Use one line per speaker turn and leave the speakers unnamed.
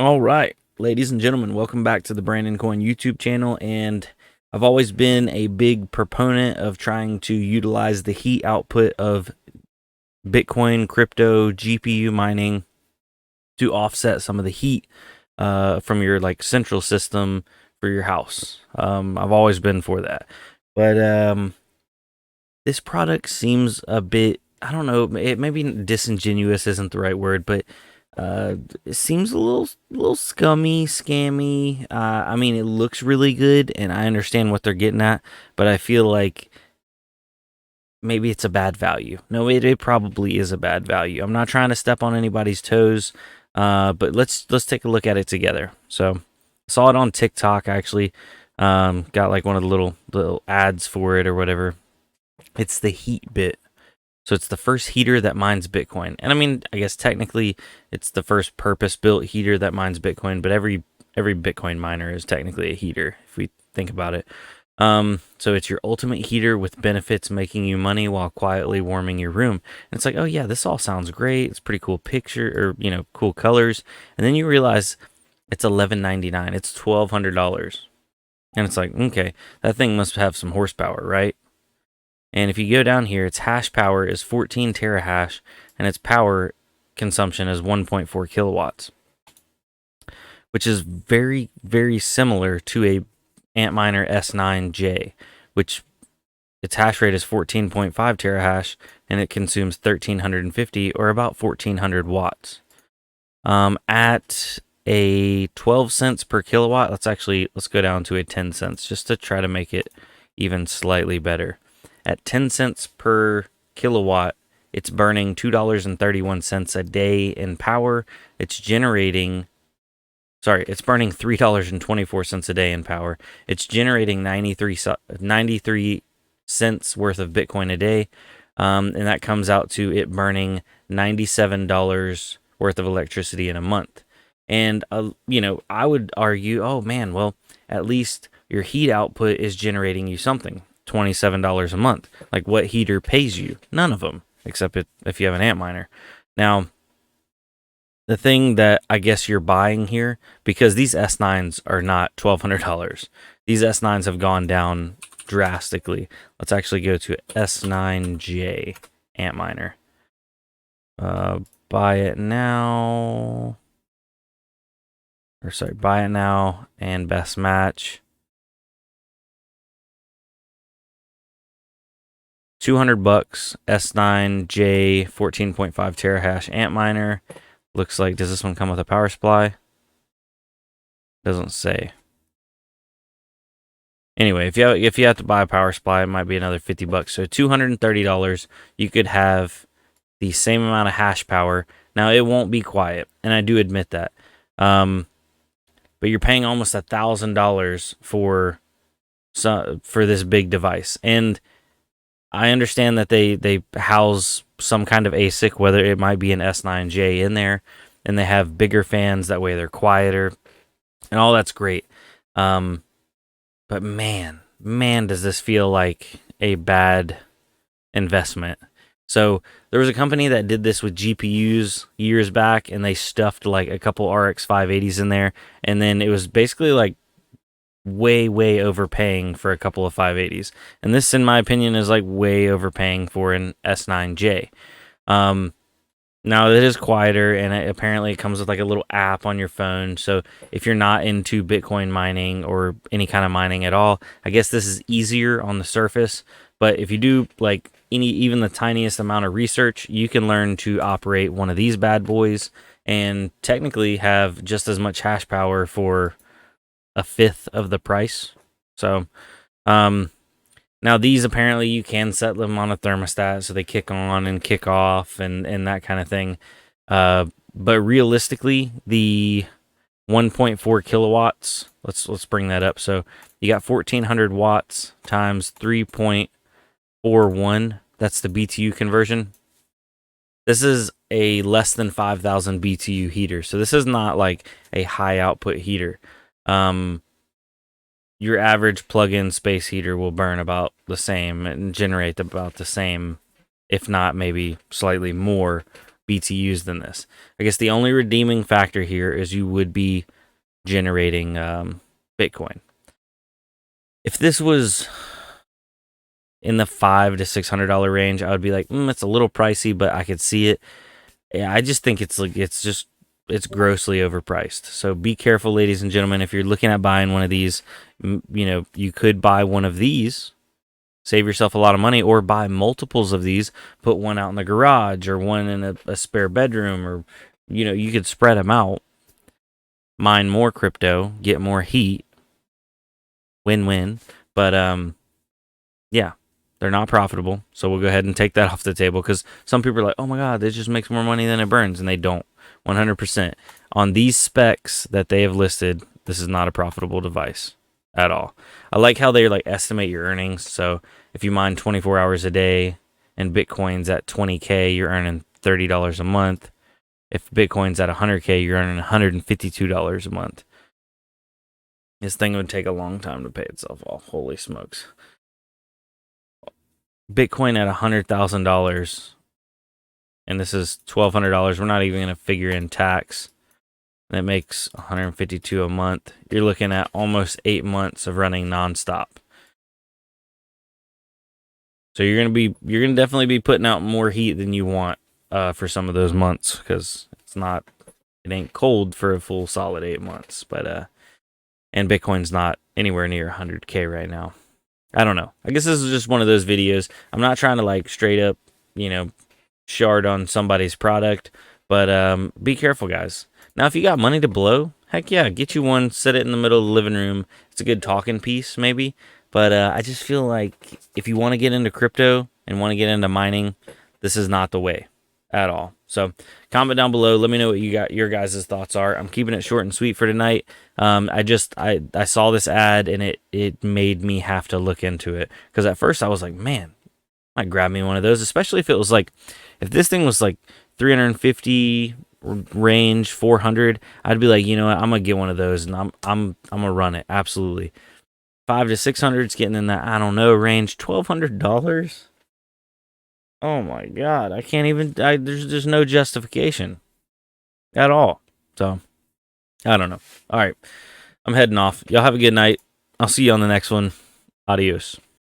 All right, ladies and gentlemen, welcome back to the Brandon Coin YouTube channel. And I've always been a big proponent of trying to utilize the heat output of Bitcoin, crypto, GPU mining to offset some of the heat from your central system for your house. I've always been for that, but this product seems a bit, I don't know, it maybe disingenuous isn't the right word, but it seems a little scummy, scammy. I mean, it looks really good, and I understand what they're getting at, but I feel like maybe it's a bad value. No, it probably is a bad value. I'm not trying to step on anybody's toes, but let's take a look at it together. So, saw it on TikTok actually. Got like one of the little ads for it or whatever. It's the HEATBIT. So it's the first heater that mines Bitcoin. And I mean, I guess technically it's the first purpose-built heater that mines Bitcoin, but every Bitcoin miner is technically a heater if we think about it. So it's your ultimate heater with benefits making you money while quietly warming your room. And it's like, oh yeah, this all sounds great. It's pretty cool picture or cool colors. And then you realize it's $11.99. It's $1,200. And it's like, okay, that thing must have some horsepower, right? And if you go down here, its hash power is 14 terahash, and its power consumption is 1.4 kilowatts, which is very, very similar to a Antminer S9J, which its hash rate is 14.5 terahash, and it consumes 1,350 or about 1,400 watts. At a 12 cents per kilowatt, let's go down to a 10 cents just to try to make it even slightly better. At 10 cents per kilowatt, it's burning $2.31 a day in power. It's burning $3.24 a day in power. It's generating 93 cents worth of Bitcoin a day. And that comes out to it burning $97 worth of electricity in a month. And, I would argue, oh man, well, at least your heat output is generating you something. $27 a month. Like, what heater pays you? None of them, except if you have an Antminer. Now, the thing that I guess you're buying here, because these S9s are not $1,200. These S9s have gone down drastically. Let's actually go to S9J Antminer. Buy it now. Buy it now and best match. 200 bucks, S9J 14.5 terahash Antminer. Looks like, does this one come with a power supply? Doesn't say. Anyway, if you have to buy a power supply, it might be another 50 bucks. So $230, you could have the same amount of hash power. Now, it won't be quiet, and I do admit that. But you're paying almost $1,000 for this big device. And I understand that they house some kind of ASIC, whether it might be an S9J in there, and they have bigger fans, that way they're quieter, and all that's great. But man, does this feel like a bad investment. So there was a company that did this with GPUs years back, and they stuffed like a couple RX 580s in there, and then it was basically like way overpaying for a couple of 580s. And this, in my opinion, is like way overpaying for an S9J. Now it is quieter, and apparently it comes with like a little app on your phone. So if you're not into Bitcoin mining or any kind of mining at all, I guess this is easier on the surface. But if you do like even the tiniest amount of research, you can learn to operate one of these bad boys and technically have just as much hash power for a fifth of the price. So, now these, apparently you can set them on a thermostat so they kick on and kick off and that kind of thing. But realistically, the 1.4 kilowatts, let's bring that up. So you got 1,400 watts times 3.41. That's the BTU conversion. This is a less than 5,000 BTU heater. So this is not like a high output heater. Your average plug-in space heater will burn about the same and generate about the same, if not maybe slightly more BTUs than this. I guess the only redeeming factor here is you would be generating Bitcoin. If this was in the $500 to $600 range, I would be like, it's a little pricey, but I could see it. Yeah, I just think it's grossly overpriced. So be careful, ladies and gentlemen. If you're looking at buying one of these, you could buy one of these, save yourself a lot of money, or buy multiples of these, put one out in the garage or one in a spare bedroom, or you could spread them out, mine more crypto, get more heat, win-win. But yeah, they're not profitable, so we'll go ahead and take that off the table, because some people are like, oh my god, this just makes more money than it burns, and they don't. 100%. On these specs that they have listed, this is not a profitable device at all. I like how they estimate your earnings. So if you mine 24 hours a day and Bitcoin's at 20K, you're earning $30 a month. If Bitcoin's at 100K, you're earning $152 a month. This thing would take a long time to pay itself off. Holy smokes. Bitcoin at $100,000, and this is $1,200. We're not even going to figure in tax. That makes $152 a month. You're looking at almost 8 months of running nonstop. So you're gonna definitely be putting out more heat than you want for some of those months, because it ain't cold for a full solid 8 months. But and Bitcoin's not anywhere near 100K right now. I don't know. I guess this is just one of those videos. I'm not trying to straight up, shard on somebody's product, but be careful, guys. Now, if you got money to blow, heck yeah, get you one, set it in the middle of the living room. It's a good talking piece, maybe. But I just feel like if you want to get into crypto and want to get into mining, this is not the way at all. So comment down below. Let me know what your guys' thoughts are. I'm keeping it short and sweet for tonight. I saw this ad, and it made me have to look into it. Because at first I was like, man, I might grab me one of those, especially if it was if this thing was 350 range, 400, I'd be like, you know what, I'm gonna get one of those, and I'm gonna run it. Absolutely. 500 to 600 is getting in that, I don't know, range. $1,200. Oh my god, I can't even. There's no justification at all. So I don't know. All right, I'm heading off. Y'all have a good night. I'll see you on the next one. Adios.